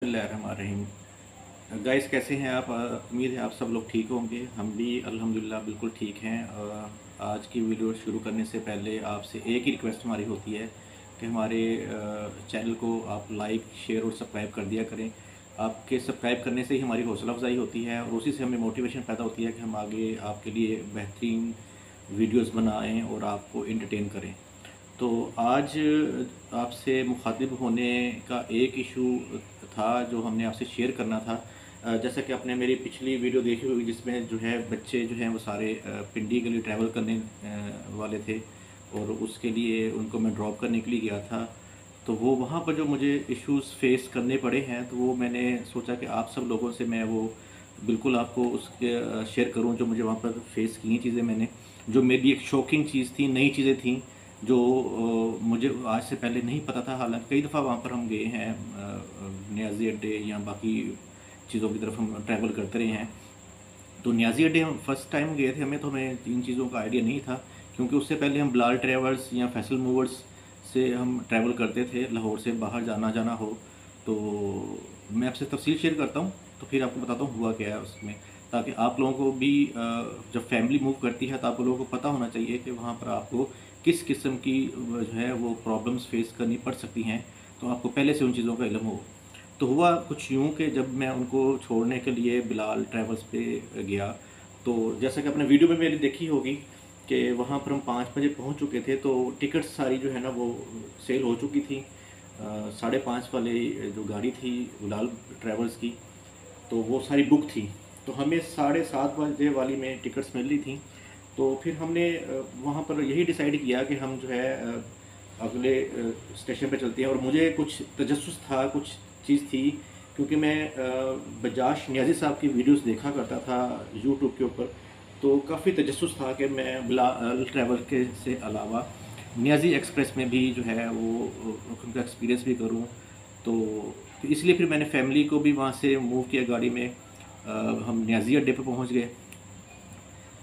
बिस्मिल्लाहिर्रहमानिर्रहीम। गाइस, कैसे हैं आप? उम्मीद है आप सब लोग ठीक होंगे। हम भी अल्हम्दुलिल्लाह बिल्कुल ठीक हैं। आज की वीडियो शुरू करने से पहले आपसे एक ही रिक्वेस्ट हमारी होती है कि हमारे चैनल को आप लाइक, शेयर और सब्सक्राइब कर दिया करें। आपके सब्सक्राइब करने से ही हमारी हौसला अफजाई होती है और उसी से हमें मोटिवेशन पैदा होती है कि हम आगे आपके लिए बेहतरीन वीडियोस बनाएं और आपको एंटरटेन करें। तो आज आपसे मुखातिब होने का एक इशू था जो हमने आपसे शेयर करना था। जैसा कि आपने मेरी पिछली वीडियो देखी होगी जिसमें जो है बच्चे जो हैं वो सारे पिंडी के लिए ट्रैवल करने वाले थे और उसके लिए उनको मैं ड्रॉप करने के लिए गया था। तो वो वहाँ पर जो मुझे इश्यूज़ फेस करने पड़े हैं तो वो मैंने सोचा कि आप सब लोगों से मैं वो बिल्कुल आपको उसके शेयर करूँ जो मुझे वहाँ पर फेस की चीज़ें मैंने, जो मेरी एक शॉकिंग चीज़ थी, नई चीज़ें थी जो मुझे आज से पहले नहीं पता था। हालांकि कई दफ़ा वहाँ पर हम गए हैं, नियाज़ी अड्डे या बाकी चीज़ों की तरफ हम ट्रैवल करते रहे हैं। तो नियाज़ी अड्डे हम फर्स्ट टाइम गए थे, हमें इन चीज़ों का आइडिया नहीं था क्योंकि उससे पहले हम बिलाल ट्रैवल्स या फैसल मूवर्स से हम ट्रैवल करते थे। लाहौर से बाहर जाना हो तो मैं आपसे तफसील शेयर करता हूँ, तो फिर आपको बताता हूँ हुआ क्या है उसमें, ताकि आप लोगों को भी जब फैमिली मूव करती है तो आप लोगों को पता होना चाहिए कि वहाँ पर आपको किस किस्म की जो है वो प्रॉब्लम्स फेस करनी पड़ सकती हैं, तो आपको पहले से उन चीज़ों का इल्म हो। तो हुआ कुछ यूँ कि जब मैं उनको छोड़ने के लिए बिलाल ट्रैवल्स पे गया, तो जैसा कि आपने वीडियो में मेरी देखी होगी कि वहाँ पर हम 5 बजे पहुँच चुके थे, तो टिकट सारी जो है ना वो सेल हो चुकी थी। 5:30 वाले जो गाड़ी थी बिलाल ट्रैवल्स की, तो वो सारी बुक थी। तो हमें 7:30 बजे वाली में टिकट्स मिल रही थी। तो फिर हमने वहाँ पर यही डिसाइड किया कि हम जो है अगले स्टेशन पे चलते हैं। और मुझे कुछ तजस्सुस था, कुछ चीज़ थी, क्योंकि मैं बजाज नियाज़ी साहब की वीडियोस देखा करता था यूट्यूब के ऊपर। तो काफ़ी तजस्सुस था कि मैं बिलाल ट्रैवल के से अलावा नियाज़ी एक्सप्रेस में भी जो है वो उनका एक्सपीरियंस भी करूँ। तो इसलिए फिर मैंने फैमिली को भी वहाँ से मूव किया गाड़ी में। हम नियाज़ी अड्डे पे पहुँच गए।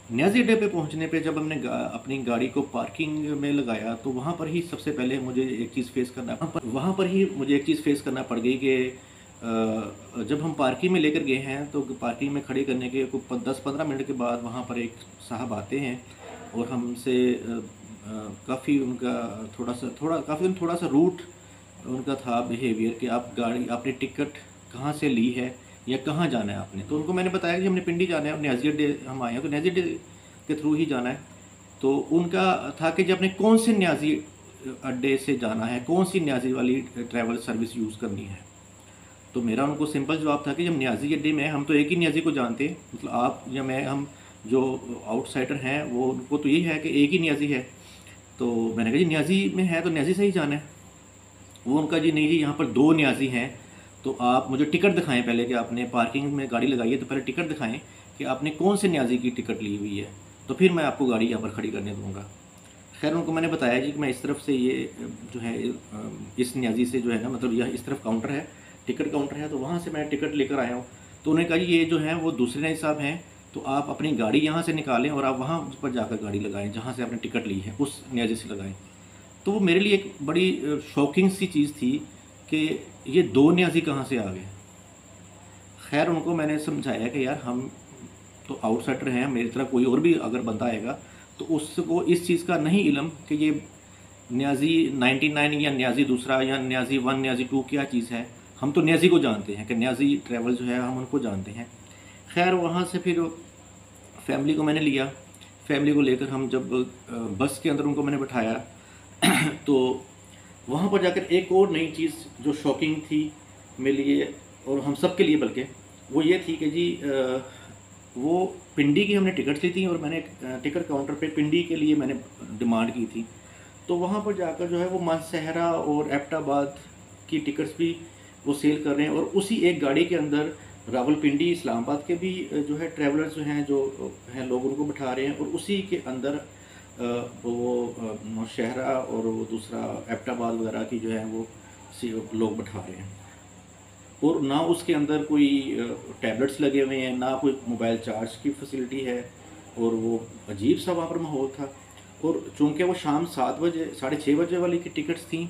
नियाज़ी अड्डे पे पहुँचने पे जब हमने अपनी गाड़ी को पार्किंग में लगाया तो वहाँ पर ही सबसे पहले मुझे एक चीज़ फेस करना वहाँ पर ही मुझे एक चीज़ फेस करना पड़ गई कि जब हम पार्किंग में लेकर गए हैं तो पार्किंग में खड़े करने के 10-15 मिनट के बाद वहाँ पर एक साहब आते हैं और हमसे काफ़ी उनका थोड़ा सा रूट उनका था बिहेवियर कि आप गाड़ी आपने टिकट कहाँ से ली है या कहाँ जाना है आपने। तो उनको मैंने बताया कि हमने पिंडी जाना है और नियाज़ी अड्डे हम आए हैं, तो नियाज़ी अड्डे के थ्रू ही जाना है। तो उनका था कि जब आपने कौन से नियाज़ी अड्डे से जाना है, कौन सी नियाज़ी वाली ट्रैवल सर्विस यूज़ करनी है। तो मेरा उनको सिंपल जवाब था कि जब नियाज़ी अड्डे में हम तो एक ही नियाज़ी को जानते हैं, मतलब आप या मैं, हम जो आउटसाइडर हैं वो उनको तो यही है कि एक ही नियाज़ी है। तो मैंने कहा जी नियाज़ी में है तो नियाज़ी से ही जाना है। वो उनका जी नहीं जी, यहाँ पर 2 न्याज़ी हैं, तो आप मुझे टिकट दिखाएँ पहले कि आपने पार्किंग में गाड़ी लगाई है तो पहले टिकट दिखाएँ कि आपने कौन से न्याज़ी की टिकट ली हुई है, तो फिर मैं आपको गाड़ी यहाँ पर खड़ी करने दूँगा। खैर उनको मैंने बताया जी कि मैं इस तरफ से ये जो है इस न्याज़ी से जो है ना, मतलब यह इस तरफ काउंटर है, टिकट काउंटर है, तो वहाँ से मैं टिकट लेकर आया हूँ। तो उन्होंने कहा जी ये जो हैं वो दूसरे न्याज़ी साहब हैं, तो आप अपनी गाड़ी यहाँ से निकालें और आप वहाँ उस पर जाकर गाड़ी लगाएँ जहाँ से आपने टिकट ली है, उस न्याज़ी से लगाएँ। तो वो मेरे लिए एक बड़ी शॉकिंग सी चीज़ थी कि ये 2 न्याज़ी कहाँ से आ गए। ख़ैर उनको मैंने समझाया कि यार हम तो आउटसाइडर हैं, मेरी तरह कोई और भी अगर बंदा आएगा तो उसको इस चीज़ का नहीं इल्म कि ये न्याज़ी 99 या न्याज़ी दूसरा या न्याज़ी 1 न्याज़ी 2 क्या चीज़ है। हम तो न्याज़ी को जानते हैं कि न्याज़ी ट्रैवल जो है हम उनको जानते हैं। ख़ैर वहाँ से फिर फैमिली को मैंने लिया, फैमिली को लेकर हम जब बस के अंदर उनको मैंने बिठाया तो वहाँ पर जाकर एक और नई चीज़ जो शॉकिंग थी मेरे लिए और हम सब के लिए, बल्कि वो ये थी कि जी वो पिंडी की हमने टिकट ली थी और मैंने टिकट काउंटर पे पिंडी के लिए मैंने डिमांड की थी। तो वहाँ पर जाकर जो है वो मानसहरा और एबटाबाद की टिकट्स भी वो सेल कर रहे हैं और उसी एक गाड़ी के अंदर रावलपिंडी इस्लामाबाद के भी जो है ट्रैवलर्स जो हैं लोग उनको बिठा रहे हैं और उसी के अंदर वो नौशहरा और वो दूसरा एबटाबाद वगैरह की जो है वो लोग बिठा रहे हैं। और ना उसके अंदर कोई टैबलेट्स लगे हुए हैं, ना कोई मोबाइल चार्ज की फैसिलिटी है और वो अजीब सा वहाँ पर माहौल था। और चूँकि वो शाम 7 बजे 6:30 बजे वाली की टिकट्स थी,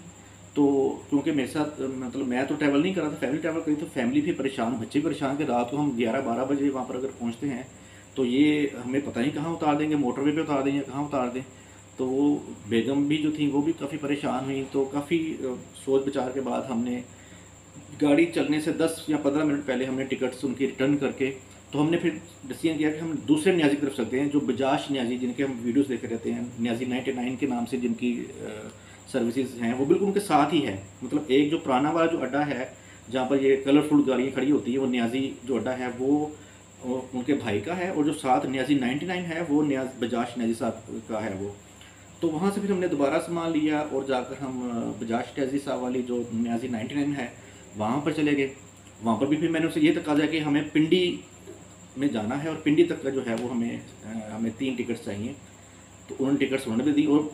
तो क्योंकि मेरे साथ मतलब मैं तो ट्रैवल नहीं कर रहा था, फैमिली ट्रैवल करी, तो फैमिली भी परेशान, बच्चे भी परेशान, कि रात को हम 11-12 बजे वहाँ पर अगर पहुँचते हैं तो ये हमें पता नहीं कहाँ उतार देंगे, मोटरवे पे उतार देंगे, कहाँ उतार दें। तो वो बेगम भी जो थी वो भी काफ़ी परेशान हुई। तो काफ़ी सोच विचार के बाद हमने गाड़ी चलने से 10 या 15 मिनट पहले हमने टिकट्स उनकी रिटर्न करके, तो हमने फिर डिसीजन किया कि हम दूसरे न्याजी की तरफ चलते हैं, जो बजाज न्याजी, जिनके हम वीडियोस देखे रहते हैं, न्याजी 99 के नाम से जिनकी सर्विसेज हैं, वो बिल्कुल उनके साथ ही है। मतलब एक जो पुराना वाला जो अड्डा है जहाँ पर ये कलरफुल गाड़ियाँ खड़ी होती है, वो न्याजी जो अड्डा है वो उनके भाई का है, और जो साथ न्याजी 99 है वो बजाज न्याजी साहब का है वो। तो वहाँ से फिर हमने दोबारा सामान लिया और जाकर हम बजाज न्याजी साहब वाली जो न्याजी 99 है वहाँ पर चले गए। वहाँ पर भी फिर मैंने उनसे ये तकाजा कि हमें पिंडी में जाना है, और पिंडी तक का जो है वो हमें 3 टिकट्स चाहिए। तो उन्होंने टिकट्स उन्होंने भी दी, और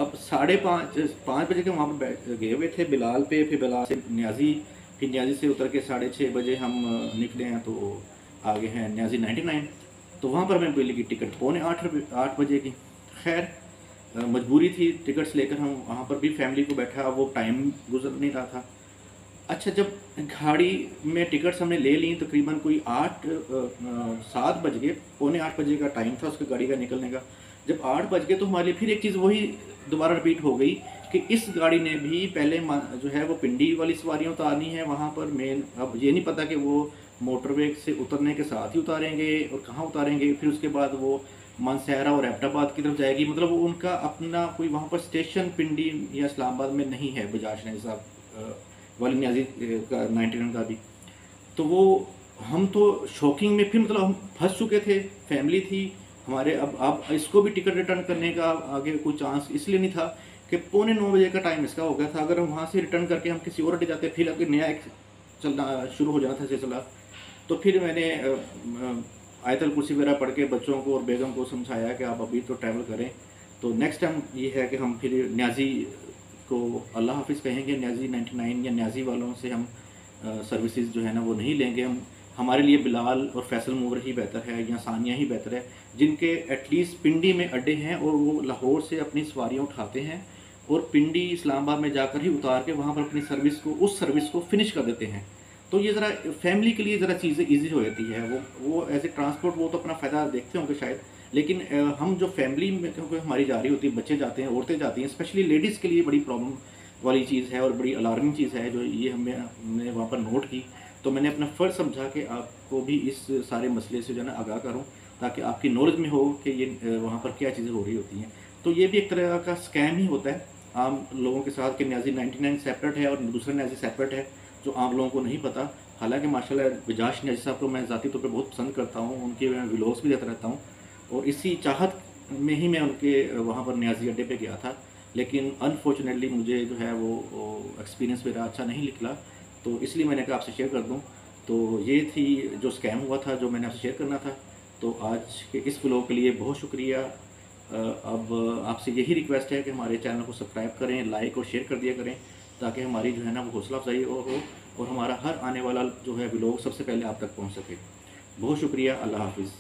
अब 5:30 बजे के वहाँ पर गए हुए थे बिलाल पे, फिर बिलाल से न्याजी, फिर न्याजी से उतर के 6:30 बजे हम निकले हैं, तो आगे हैं न्याजी 99। तो वहाँ पर हमें मिली की टिकट 7:45 बजे की। खैर मजबूरी थी, टिकट्स लेकर हम वहाँ पर भी फैमिली को बैठा, वो टाइम गुजर नहीं रहा था। अच्छा, जब गाड़ी में टिकट्स हमने ले ली, तकरीबन कोई 7 बज गए, 7:45 बजे का टाइम था उसकी गाड़ी का निकलने का। जब 8 बज गए तो हमारे लिए फिर एक चीज़ वही दोबारा रिपीट हो गई कि इस गाड़ी ने भी पहले जो है वो पिंडी वाली सवारियाँ उतारनी है वहाँ पर मेन। अब ये नहीं पता कि वो मोटरवे से उतरने के साथ ही उतारेंगे और कहाँ उतारेंगे, फिर उसके बाद वो मानसहरा और एबटाबाद की तरफ जाएगी। मतलब वो उनका अपना कोई वहाँ पर स्टेशन पिंडी या इस्लामाबाद में नहीं है बजाज ने साहब वाली न्याजी का 99 का भी। तो वो हम तो शॉकिंग में, फिर मतलब हम फंस चुके थे, फैमिली थी हमारे। अब इसको भी टिकट रिटर्न करने का आगे कोई चांस इसलिए नहीं था कि 8:45 बजे का टाइम इसका हो गया था। अगर हम वहाँ से रिटर्न करके हम किसी और अड्डे जाते, फिर अगर नया एक चलना शुरू हो जाना था सिलसिला। तो फिर मैंने आयतल कुर्सी वगैरह पढ़ के बच्चों को और बेगम को समझाया कि आप अभी तो ट्रैवल करें, तो नेक्स्ट टाइम ये है कि हम फिर न्याजी को अल्लाह हाफिज़ कहेंगे, न्याजी 99 या न्याजी वालों से हम सर्विसेज जो है ना वो नहीं लेंगे। हम हमारे लिए बिलाल और फैसल मूवर ही बेहतर है या सानिया ही बेहतर है, जिनके एटलीस्ट पिंडी में अड्डे हैं और वो लाहौर से अपनी सवारियाँ उठाते हैं और पिंडी इस्लामाबाद में जाकर ही उतार के वहाँ पर अपनी उस सर्विस को फिनिश कर देते हैं। तो ये ज़रा फैमिली के लिए ज़रा चीज़ें ईजी हो जाती है। वो एज ए ट्रांसपोर्ट वो तो अपना फ़ायदा देखते होंगे शायद, लेकिन हम जो फैमिली में क्योंकि हमारी जा रही होती है, बच्चे जाते हैं, औरतें जाती हैं, स्पेशली लेडीज़ के लिए बड़ी प्रॉब्लम वाली चीज़ है और बड़ी अलार्मिंग चीज़ है जो ये हमने वहाँ पर नोट की। तो मैंने अपना फ़र्ज़ समझा कि आपको भी इस सारे मसले से जो है ना आगाह करूँ, ताकि आपकी नॉलेज में हो कि ये वहाँ पर क्या चीज़ें हो रही होती हैं। तो ये भी एक तरह का स्कैम ही होता है आम लोगों के साथ कि न्याजी 99 सेपरेट है और दूसरा न्याजी सेपरेट है, जो आम लोगों को नहीं पता। हालांकि माशाल्लाह बजाज न्याजी साहब को मैं ज़ाती तौर पे बहुत पसंद करता हूँ, उनके मैं व्लॉग्स भी देता रहता हूँ, और इसी चाहत में ही मैं उनके वहाँ पर न्याजी अड्डे पे गया था। लेकिन अनफॉर्चुनेटली मुझे जो है वो एक्सपीरियंस मेरा अच्छा नहीं निकला, तो इसलिए मैंने कहा आपसे शेयर कर दूँ। तो ये थी जो स्कैम हुआ था जो मैंने आपसे शेयर करना था। तो आज के इस व्लॉग के लिए बहुत शुक्रिया। अब आपसे यही रिक्वेस्ट है कि हमारे चैनल को सब्सक्राइब करें, लाइक और शेयर कर दिया करें, ताकि हमारी जो है ना वो हौसला अफजाई और हमारा हर आने वाला जो है व्लॉग सबसे पहले आप तक पहुंच सके। बहुत शुक्रिया। अल्लाह हाफिज़।